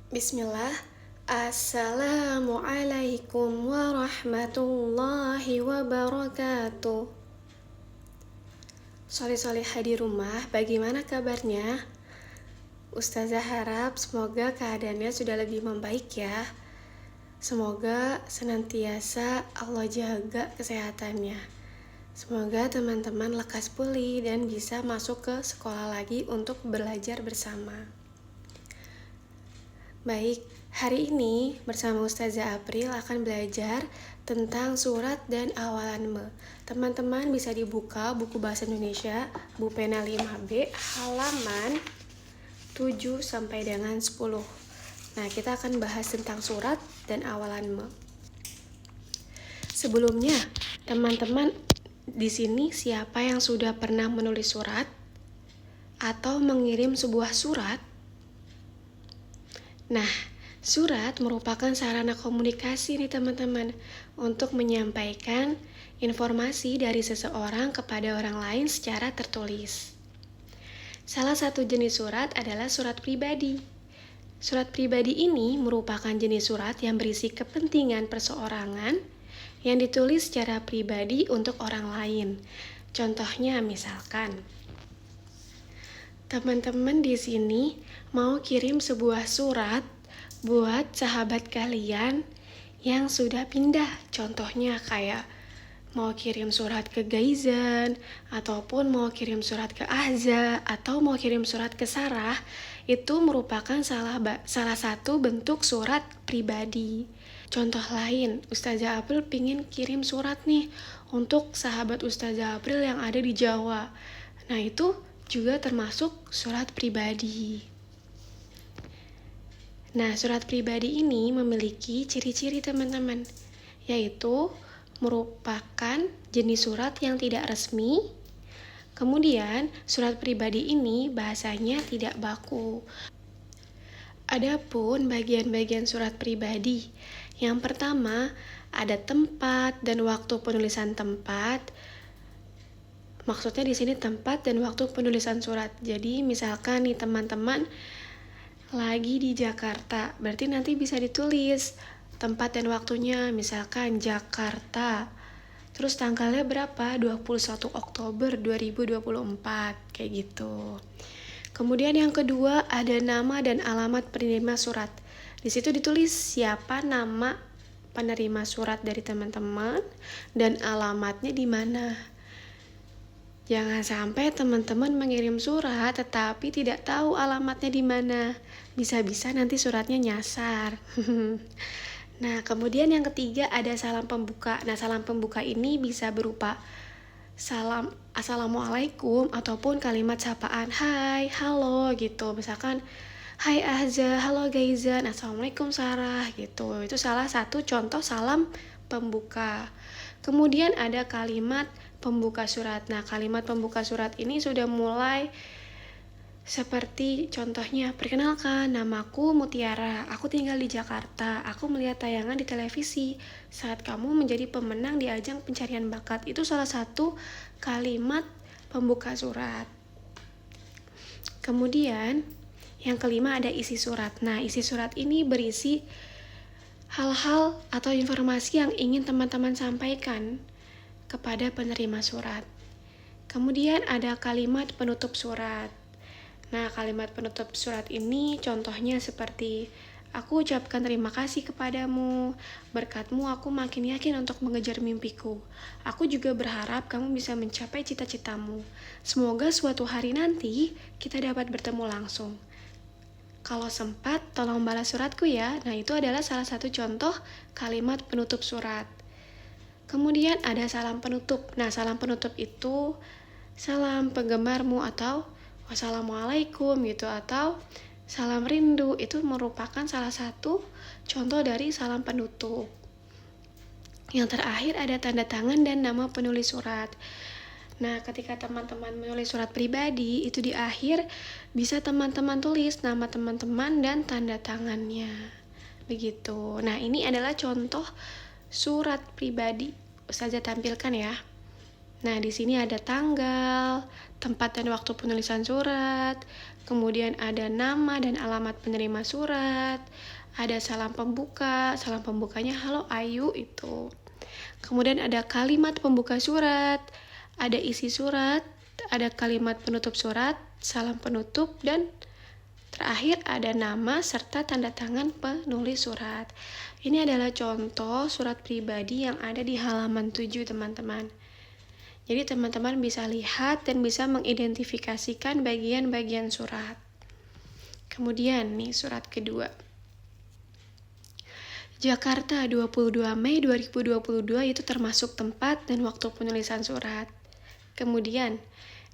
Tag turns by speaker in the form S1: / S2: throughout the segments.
S1: Bismillah. Assalamualaikum warahmatullahi wabarakatuh. Solih-solihah di rumah, bagaimana kabarnya? Ustazah harap semoga keadaannya sudah lebih membaik ya. Semoga senantiasa Allah jaga kesehatannya. Semoga teman-teman lekas pulih dan bisa masuk ke sekolah lagi untuk belajar bersama. Baik, hari ini bersama Ustazah April akan belajar tentang surat dan awalan me. Teman-teman bisa dibuka buku bahasa Indonesia, Bu Pena 5B, halaman 7 sampai dengan 10. Nah, kita akan bahas tentang surat dan awalan me. Sebelumnya, teman-teman di sini siapa yang sudah pernah menulis surat atau mengirim sebuah surat? Nah, surat merupakan sarana komunikasi nih teman-teman untuk menyampaikan informasi dari seseorang kepada orang lain secara tertulis. Salah satu jenis surat adalah surat pribadi. Surat pribadi ini merupakan jenis surat yang berisi kepentingan perseorangan yang ditulis secara pribadi untuk orang lain. Contohnya misalkan, teman-teman di sini mau kirim sebuah surat buat sahabat kalian yang sudah pindah. Contohnya kayak mau kirim surat ke Gaizan, ataupun mau kirim surat ke Ahza, atau mau kirim surat ke Sarah. Itu merupakan salah satu bentuk surat pribadi. Contoh lain, Ustazah April pingin kirim surat nih untuk sahabat Ustazah April yang ada di Jawa. Nah, itu juga termasuk surat pribadi. Nah, surat pribadi ini memiliki ciri-ciri teman-teman, yaitu merupakan jenis surat yang tidak resmi. Kemudian, surat pribadi ini bahasanya tidak baku. Adapun bagian-bagian surat pribadi, yang pertama ada tempat dan waktu penulisan tempat. Maksudnya di sini tempat dan waktu penulisan surat. Jadi misalkan nih teman-teman lagi di Jakarta, berarti nanti bisa ditulis tempat dan waktunya, misalkan Jakarta. Terus tanggalnya berapa? 21 Oktober 2024, kayak gitu. Kemudian yang kedua ada nama dan alamat penerima surat. Di situ ditulis siapa nama penerima surat dari teman-teman dan alamatnya di mana. Jangan sampai teman-teman mengirim surat tetapi tidak tahu alamatnya di mana. Bisa-bisa nanti suratnya nyasar. Nah, kemudian yang ketiga ada salam pembuka. Nah, salam pembuka ini bisa berupa salam assalamualaikum ataupun kalimat sapaan hai, halo gitu. Misalkan hai Ahza, halo Gaizan, assalamualaikum Sarah gitu. Itu salah satu contoh salam pembuka. Kemudian ada kalimat pembuka surat. Nah, kalimat pembuka surat ini sudah mulai seperti contohnya, perkenalkan, namaku Mutiara, aku tinggal di Jakarta, aku melihat tayangan di televisi saat kamu menjadi pemenang di ajang pencarian bakat. Itu salah satu kalimat pembuka surat. Kemudian, yang kelima ada isi surat. Nah, isi surat ini berisi hal-hal atau informasi yang ingin teman-teman sampaikan kepada penerima surat. Kemudian ada kalimat penutup surat. Nah, kalimat penutup surat ini contohnya seperti aku ucapkan terima kasih kepadamu, berkatmu aku makin yakin untuk mengejar mimpiku. Aku juga berharap kamu bisa mencapai cita-citamu. Semoga suatu hari nanti kita dapat bertemu langsung. Kalau sempat, tolong balas suratku ya. Nah, itu adalah salah satu contoh kalimat penutup surat. Kemudian ada salam penutup. Nah, salam penutup itu salam penggemarmu atau wassalamualaikum gitu, atau salam rindu. Itu merupakan salah satu contoh dari salam penutup. Yang terakhir ada tanda tangan dan nama penulis surat. Nah, ketika teman-teman menulis surat pribadi, itu di akhir bisa teman-teman tulis nama teman-teman dan tanda tangannya. Begitu. Nah, ini adalah contoh surat pribadi. Ustazah tampilkan ya. Nah, di sini ada tanggal, tempat dan waktu penulisan surat, kemudian ada nama dan alamat penerima surat, ada salam pembukanya halo Ayu itu. Kemudian ada kalimat pembuka surat, ada isi surat, ada kalimat penutup surat, salam penutup, dan terakhir ada nama serta tanda tangan penulis surat. Ini adalah contoh surat pribadi yang ada di halaman 7, teman-teman. Jadi teman-teman bisa lihat dan bisa mengidentifikasikan bagian-bagian surat. Kemudian nih surat kedua. Jakarta 22 Mei 2022 itu termasuk tempat dan waktu penulisan surat. Kemudian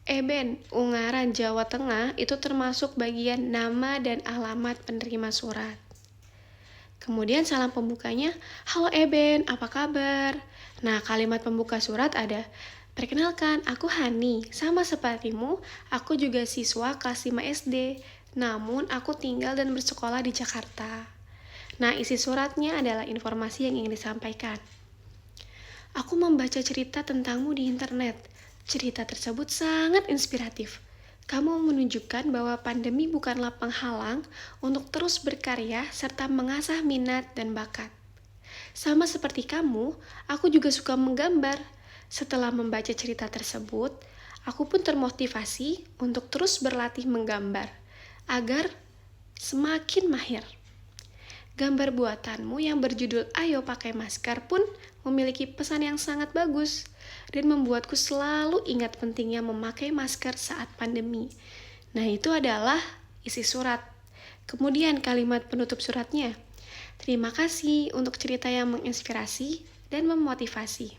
S1: Eben, Ungaran, Jawa Tengah itu termasuk bagian nama dan alamat penerima surat. Kemudian salam pembukanya, halo Eben, apa kabar? Nah, kalimat pembuka surat ada, perkenalkan, aku Hani, sama sepertimu, aku juga siswa kelas 5 SD, namun aku tinggal dan bersekolah di Jakarta. Nah, isi suratnya adalah informasi yang ingin disampaikan. Aku membaca cerita tentangmu di internet. Cerita tersebut sangat inspiratif. Kamu menunjukkan bahwa pandemi bukanlah penghalang untuk terus berkarya serta mengasah minat dan bakat. Sama seperti kamu, aku juga suka menggambar. Setelah membaca cerita tersebut, aku pun termotivasi untuk terus berlatih menggambar agar semakin mahir. Gambar buatanmu yang berjudul Ayo Pakai Masker pun memiliki pesan yang sangat bagus dan membuatku selalu ingat pentingnya memakai masker saat pandemi. Nah, itu adalah isi surat. Kemudian kalimat penutup suratnya. Terima kasih untuk cerita yang menginspirasi dan memotivasi.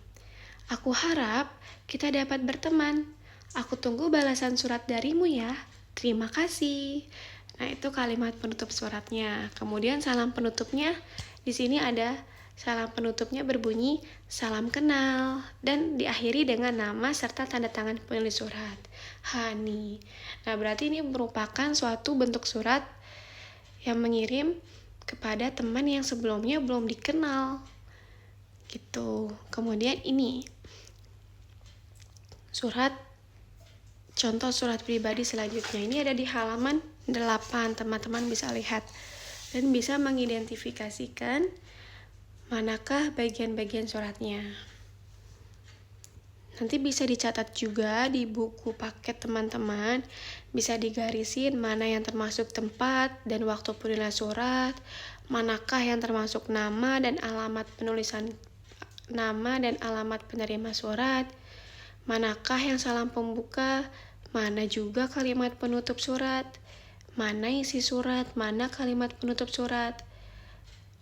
S1: Aku harap kita dapat berteman. Aku tunggu balasan surat darimu ya. Terima kasih. Nah, itu kalimat penutup suratnya. Kemudian salam penutupnya, di sini ada salam penutupnya berbunyi salam kenal dan diakhiri dengan nama serta tanda tangan penulis surat, Hani. Nah, berarti ini merupakan suatu bentuk surat yang mengirim kepada teman yang sebelumnya belum dikenal. Gitu. Kemudian ini contoh surat pribadi selanjutnya. Ini ada di halaman 8, teman-teman bisa lihat dan bisa mengidentifikasikan manakah bagian-bagian suratnya. Nanti bisa dicatat juga di buku paket teman-teman, bisa digarisin mana yang termasuk tempat dan waktu penulisan surat, manakah yang termasuk nama dan alamat penerima surat, manakah yang salam pembuka, mana juga kalimat penutup surat, mana isi surat, mana kalimat penutup surat,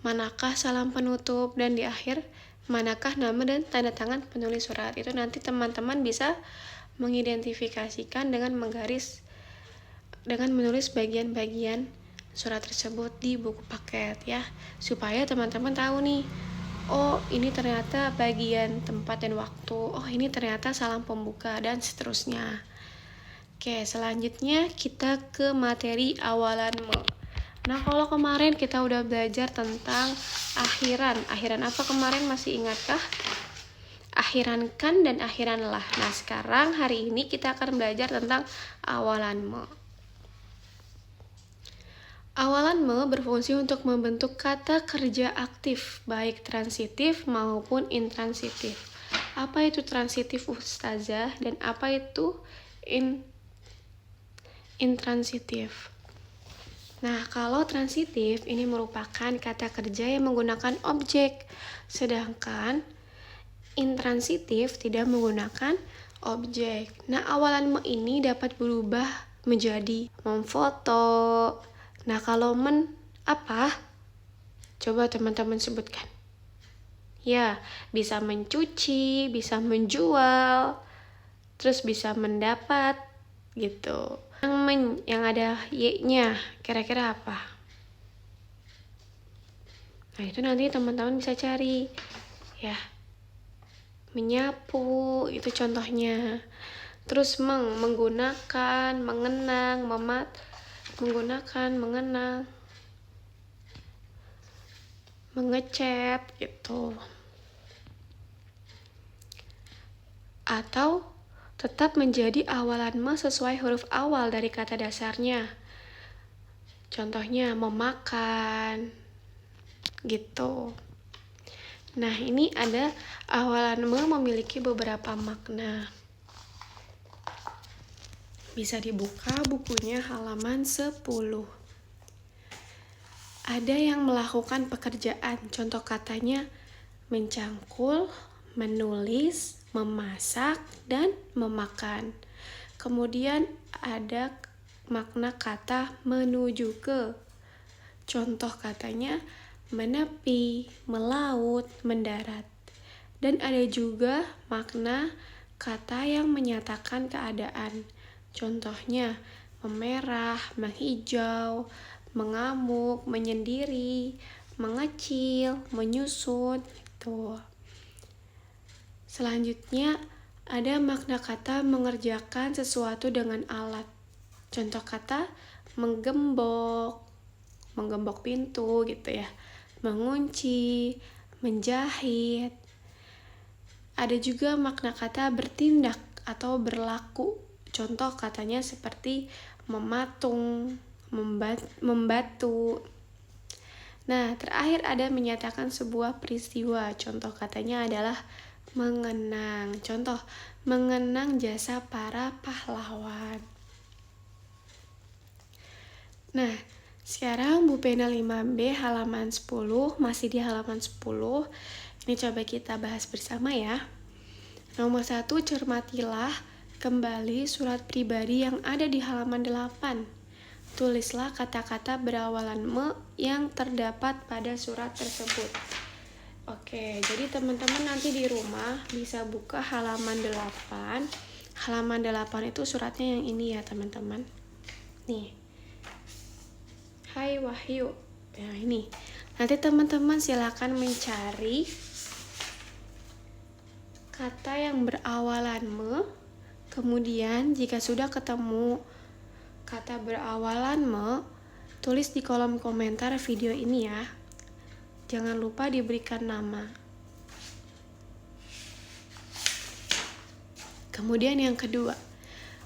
S1: manakah salam penutup, dan di akhir manakah nama dan tanda tangan penulis surat. Itu nanti teman-teman bisa mengidentifikasikan dengan menulis bagian-bagian surat tersebut di buku paket ya, supaya teman-teman tahu nih, oh ini ternyata bagian tempat dan waktu, oh ini ternyata salam pembuka, dan seterusnya. Oke, selanjutnya kita ke materi awalan me. Nah, kalau kemarin kita udah belajar tentang akhiran apa kemarin, masih ingatkah? Akhiran kan dan akhiran lah. Nah, sekarang hari ini kita akan belajar tentang awalan me. Awalan me berfungsi untuk membentuk kata kerja aktif, baik transitif maupun intransitif. Apa itu transitif, Ustazah? Dan apa itu intransitif? Nah, kalau transitif ini merupakan kata kerja yang menggunakan objek, sedangkan intransitif tidak menggunakan objek. Nah, awalan me ini dapat berubah menjadi memfoto. Nah, kalau apa? Coba teman-teman sebutkan. Ya, bisa mencuci, bisa menjual, terus bisa mendapat, gitu. Yang ada y-nya, kira-kira apa? Nah, itu nanti teman-teman bisa cari. Ya, menyapu, itu contohnya. Terus menggunakan, mengenang, menggunakan, mengenang, mengecat, gitu. atau tetap menjadi awalan me sesuai huruf awal dari kata dasarnya. Contohnya memakan, gitu. Nah, ini ada awalan me memiliki beberapa makna. Bisa dibuka bukunya halaman 10. Ada yang melakukan pekerjaan, contoh katanya mencangkul, menulis, memasak, dan memakan. Kemudian ada makna kata menuju ke. Contoh katanya menepi, melaut, mendarat. Dan ada juga makna kata yang menyatakan keadaan. Contohnya memerah, menghijau, mengamuk, menyendiri, mengecil, menyusut, gitu. Selanjutnya ada makna kata mengerjakan sesuatu dengan alat. Contoh kata menggembok pintu gitu ya, mengunci, menjahit. Ada juga makna kata bertindak atau berlaku. Contoh katanya seperti mematung, membatu. Nah, terakhir ada menyatakan sebuah peristiwa. Contoh katanya adalah mengenang. Contoh, mengenang jasa para pahlawan. Nah, sekarang Bu Pena 5B halaman 10, masih di halaman 10. Ini coba kita bahas bersama ya. Nomor 1, cermatilah kembali surat pribadi yang ada di halaman 8. Tulislah kata-kata berawalan me yang terdapat pada surat tersebut. Oke, jadi teman-teman nanti di rumah bisa buka halaman 8. Halaman 8 itu suratnya yang ini ya teman-teman. Nih. Hai Wahyu. Nah ini. Nanti teman-teman silakan mencari kata yang berawalan me. Kemudian jika sudah ketemu kata berawalan me, tulis di kolom komentar video ini ya. Jangan lupa diberikan nama. Kemudian yang kedua,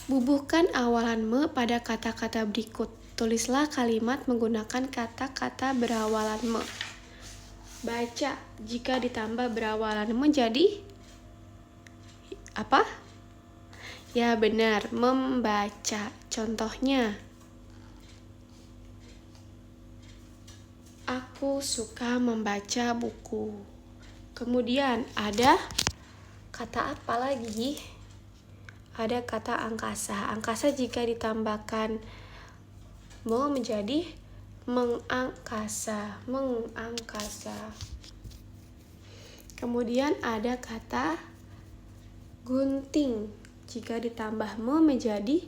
S1: bubuhkan awalan me pada kata-kata berikut. Tulislah kalimat menggunakan kata-kata berawalan me. Baca jika ditambah berawalan me jadi apa? Ya benar, membaca. Contohnya, aku suka membaca buku. Kemudian ada kata apa lagi? Ada kata angkasa. Angkasa jika ditambahkan me menjadi mengangkasa. Kemudian ada kata gunting. Jika ditambah me menjadi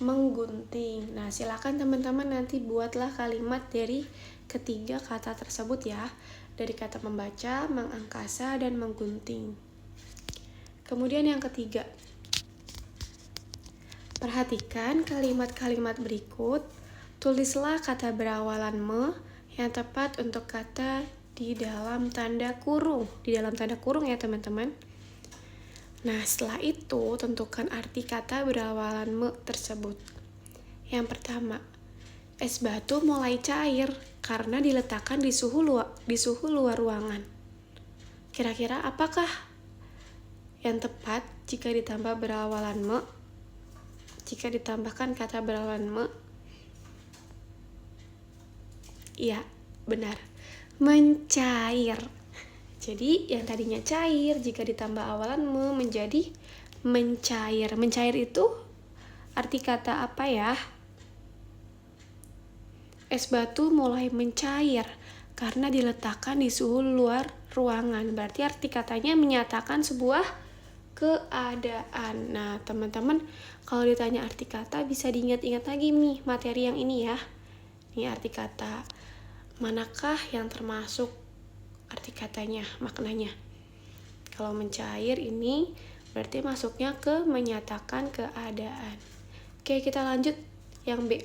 S1: menggunting. Nah, silakan teman-teman nanti buatlah kalimat dari ketiga kata tersebut ya. Dari kata membaca, mengangkasa, dan menggunting. Kemudian yang ketiga, perhatikan kalimat-kalimat berikut. Tulislah kata berawalan me yang tepat untuk kata di dalam tanda kurung. Di dalam tanda kurung ya teman-teman. Nah, setelah itu tentukan arti kata berawalan me tersebut. Yang pertama, es batu mulai cair karena diletakkan di suhu luar ruangan. Kira-kira apakah yang tepat jika ditambah berawalan me? Jika ditambahkan kata berawalan me? Iya, benar. Mencair. Jadi yang tadinya cair jika ditambah awalan me menjadi mencair. Mencair itu arti kata apa ya? Es batu mulai mencair karena diletakkan di suhu luar ruangan. Berarti arti katanya menyatakan sebuah keadaan. Nah, teman-teman kalau ditanya arti kata bisa diingat-ingat lagi nih materi yang ini ya. Ini arti kata. Manakah yang termasuk arti katanya, maknanya? Kalau mencair ini berarti masuknya ke menyatakan keadaan. Oke, kita lanjut yang B.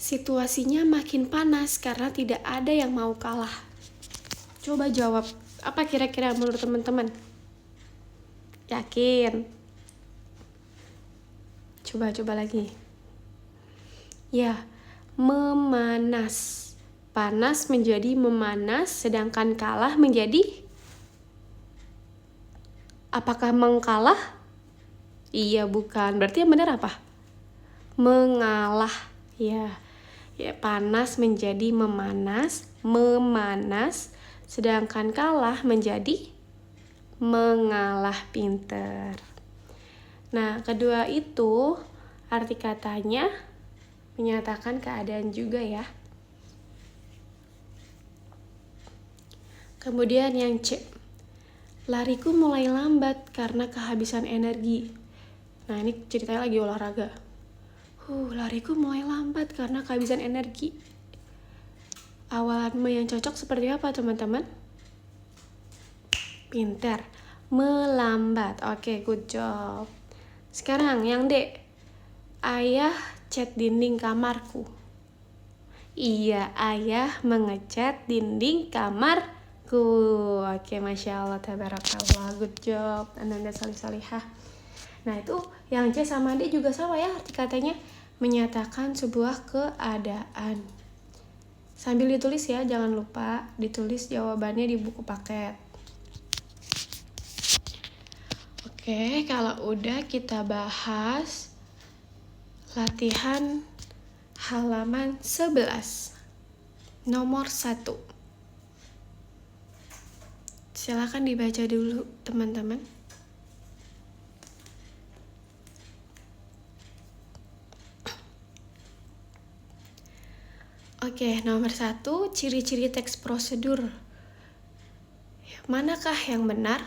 S1: Situasinya makin panas karena tidak ada yang mau kalah. Coba jawab, apa kira-kira menurut teman-teman? Yakin? Coba lagi. Ya, memanas. Panas menjadi memanas, sedangkan kalah menjadi? Apakah mengkalah? Iya, bukan. Berarti yang benar apa? Mengalah. Ya, panas menjadi memanas, sedangkan kalah menjadi mengalah. Pinter. Nah, kedua itu arti katanya menyatakan keadaan juga ya. Kemudian yang C, lariku mulai lambat karena kehabisan energi. Nah, ini ceritanya lagi olahraga. Lariku mulai lambat karena kehabisan energi. Awalan yang cocok seperti apa, teman-teman? Pinter. Melambat. Oke, good job. Sekarang yang D, ayah cat dinding kamarku. Iya, ayah mengecat dinding kamarku. Oke, Masya Allah, tabarakallah, good job, Ananda salih-salihah. Nah, itu yang C sama D juga sama ya, arti katanya menyatakan sebuah keadaan. Sambil ditulis ya, jangan lupa ditulis jawabannya di buku paket. Oke, kalau udah kita bahas latihan halaman 11 nomor 1. Silakan dibaca dulu, teman-teman. Oke, nomor 1, ciri-ciri teks prosedur. Manakah yang benar?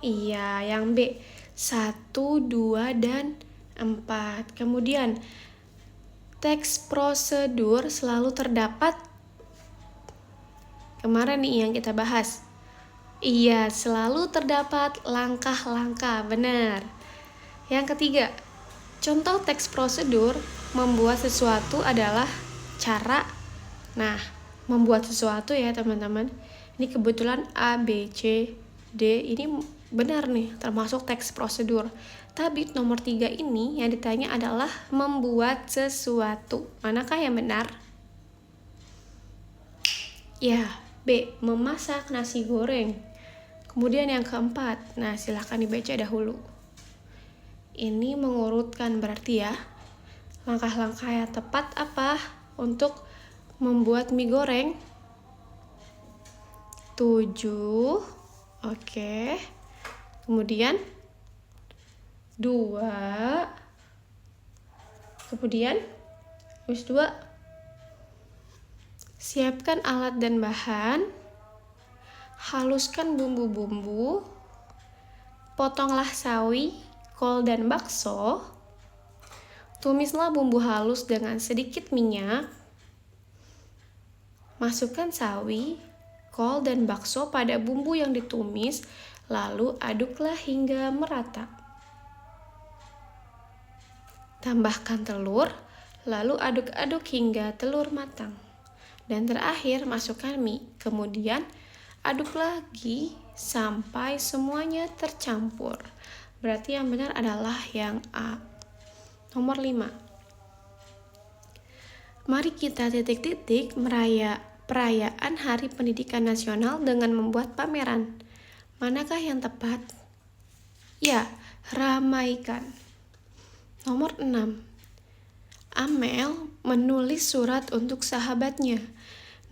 S1: Iya, yang B. 1, 2, dan 4. Kemudian, teks prosedur selalu terdapat. Kemarin nih yang kita bahas. Iya, selalu terdapat langkah-langkah, benar. Yang ketiga, contoh teks prosedur membuat sesuatu adalah cara. Nah, membuat sesuatu ya teman-teman. Ini kebetulan A, B, C, D ini benar nih, termasuk teks prosedur. Tapi nomor 3 ini yang ditanya adalah membuat sesuatu. Manakah yang benar? Ya, B, memasak nasi goreng. Kemudian yang keempat, nah silahkan dibaca dahulu. Ini mengurutkan berarti ya, langkah-langkah yang tepat apa untuk membuat mie goreng? 7, oke. Kemudian 2, kemudian 2, siapkan alat dan bahan, haluskan bumbu-bumbu, potonglah sawi, kol, dan bakso, tumislah bumbu halus dengan sedikit minyak, masukkan sawi, kol, dan bakso pada bumbu yang ditumis, lalu aduklah hingga merata. Tambahkan telur, lalu aduk-aduk hingga telur matang. Dan terakhir masukkan mie, kemudian aduk lagi sampai semuanya tercampur. Berarti yang benar adalah yang A. Nomor 5. Mari kita titik-titik perayaan Hari Pendidikan Nasional dengan membuat pameran. Manakah yang tepat? Ya, ramaikan. Nomor 6. Amel menulis surat untuk sahabatnya.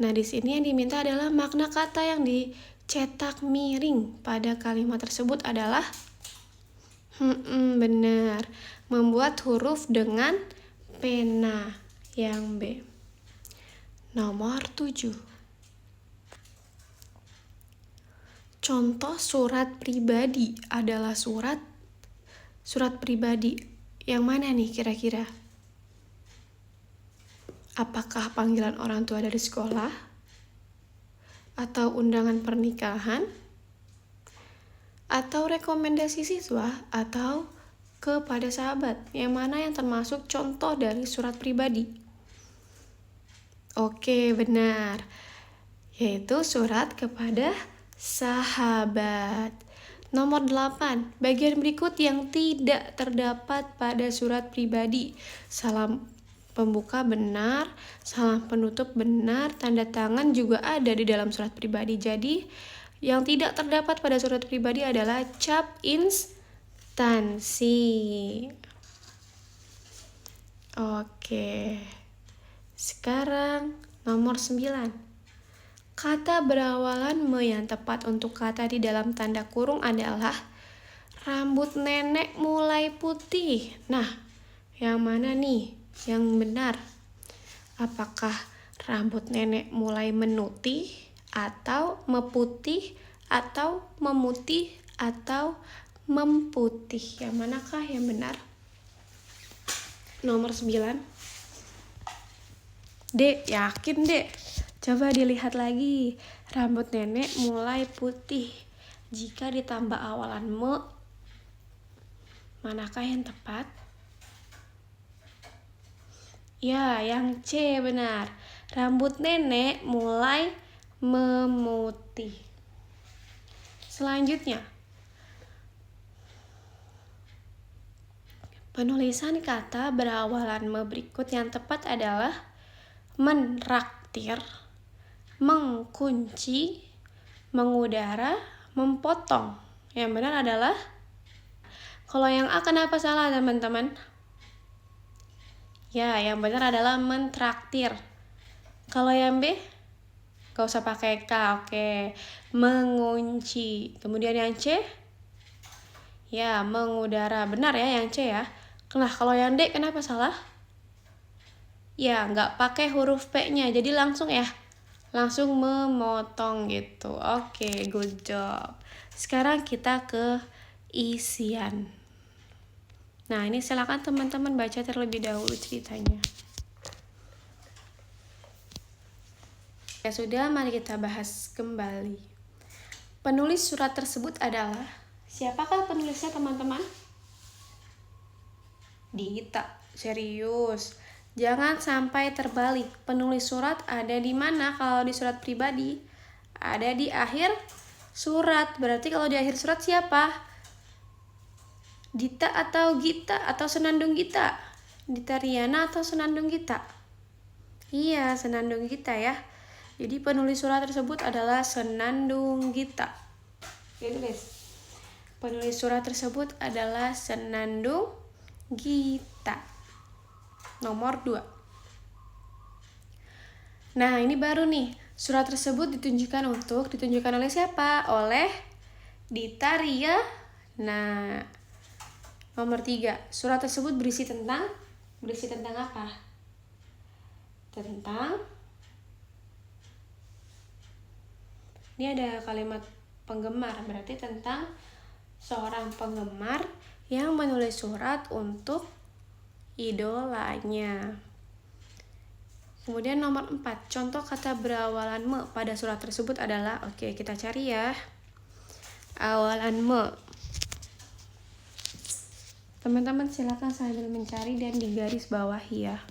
S1: Nah, di sini yang diminta adalah makna kata yang dicetak miring pada kalimat tersebut adalah benar, membuat huruf dengan pena. Yang B. Nomor 7. Contoh surat pribadi adalah surat pribadi yang mana nih kira-kira? Apakah panggilan orang tua dari sekolah? Atau undangan pernikahan? Atau rekomendasi siswa? Atau kepada sahabat? Yang mana yang termasuk contoh dari surat pribadi? Oke, benar. Yaitu surat kepada sahabat. Nomor 8, bagian berikut yang tidak terdapat pada surat pribadi. Salam pembuka benar, salam penutup benar, tanda tangan juga ada di dalam surat pribadi. Jadi, yang tidak terdapat pada surat pribadi adalah cap instansi. Oke. Sekarang nomor 9. Kata berawalan me yang tepat untuk kata di dalam tanda kurung adalah rambut nenek mulai putih. Nah, yang mana nih yang benar? Apakah rambut nenek mulai menutih, atau meputih, atau memutih, atau memputih? Yang manakah yang benar? Nomor 9. Dek, yakin dek? Coba dilihat lagi. Rambut nenek mulai putih. Jika ditambah awalan me, manakah yang tepat? Ya, yang C benar. Rambut nenek mulai memutih. Selanjutnya, penulisan kata berawalan me berikut yang tepat adalah menraktir, mengkunci, mengudara, mempotong. Yang benar adalah, kalau yang A kenapa salah teman-teman? Ya, yang benar adalah mentraktir. Kalau yang B? Gak usah pakai K, oke. Mengunci. Kemudian yang C? Ya, mengudara. Benar ya yang C ya. Nah, kalau yang D kenapa salah? Ya, nggak pakai huruf P-nya. Jadi langsung ya. Langsung memotong gitu. Oke, good job. Sekarang kita ke isian. Nah, ini silakan teman-teman baca terlebih dahulu ceritanya. Ya sudah, mari kita bahas kembali. Penulis surat tersebut adalah, siapakah penulisnya teman-teman? Dita. Serius. Jangan sampai terbalik. Penulis surat ada di mana kalau di surat pribadi? Ada di akhir surat. Berarti kalau di akhir surat siapa? Dita atau Gita atau Senandung Gita? Dita Riana atau Senandung Gita? Iya, Senandung Gita ya. Jadi penulis surat tersebut adalah Senandung Gita. Penulis surat tersebut adalah Senandung Gita. Nomor 2. Nah, ini baru nih. Surat tersebut ditunjukkan oleh siapa? Oleh Dita Ria. Nah, nomor 3. Surat tersebut berisi tentang apa? Ini ada kalimat penggemar, berarti tentang seorang penggemar yang menulis surat untuk idolanya. Kemudian nomor 4, contoh kata berawalan me pada surat tersebut adalah, oke, kita cari ya. Awalan me. Teman-teman silakan sambil mencari dan digaris bawahi ya.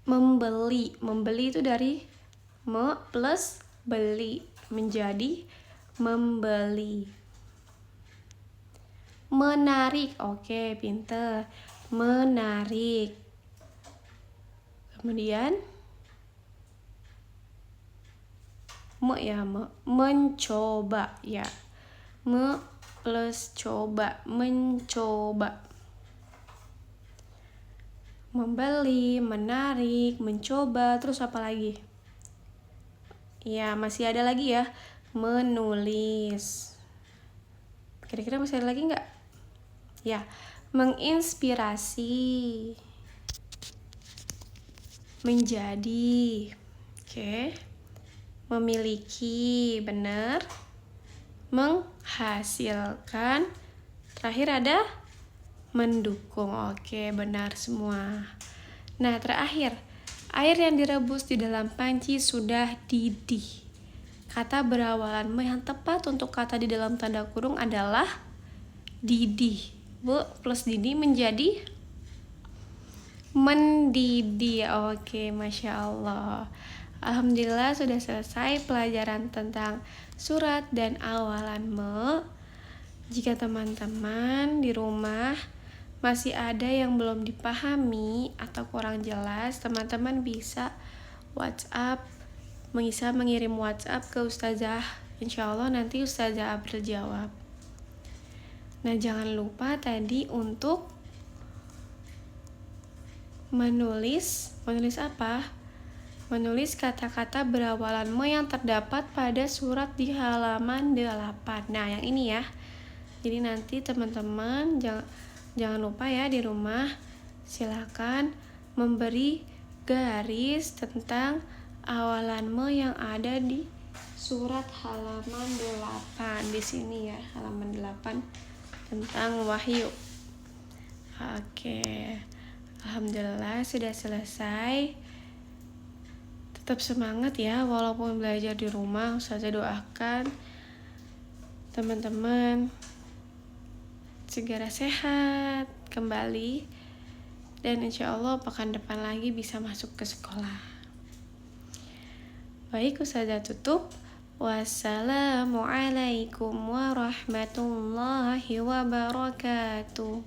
S1: Membeli itu dari me plus beli menjadi membeli. Menarik, oke, pinter. Menarik. Kemudian mencoba ya. Me plus coba, mencoba. Membeli, menarik, mencoba, terus apa lagi? Ya, masih ada lagi ya. Menulis. Kira-kira masih ada lagi nggak? Ya, menginspirasi. Menjadi. Oke. Memiliki, benar. Menghasilkan. Terakhir ada mendukung. Oke, benar semua. Nah, terakhir, air yang direbus di dalam panci sudah didih. Kata berawalan me yang tepat untuk kata di dalam tanda kurung adalah didih. Bu plus didih menjadi mendidih. Oke, Masya Allah. Alhamdulillah sudah selesai pelajaran tentang surat dan awalan me. Jika teman-teman di rumah masih ada yang belum dipahami atau kurang jelas, teman-teman bisa mengirim WhatsApp ke Ustazah. Insya Allah nanti Ustazah April jawab. Nah, jangan lupa tadi untuk menulis apa? Menulis kata-kata berawalan me yang terdapat pada surat di halaman 8. Nah, yang ini ya. Jadi nanti teman-teman jangan lupa ya di rumah silakan memberi garis tentang awalan me yang ada di surat halaman 8 di sini ya, halaman 8 tentang wahyu. Oke. Alhamdulillah sudah selesai. Tetap semangat ya walaupun belajar di rumah. Ustazah doakan teman-teman segera sehat kembali dan insya Allah pekan depan lagi bisa masuk ke sekolah. Baik, Ustazah tutup. Wassalamualaikum warahmatullahi wabarakatuh.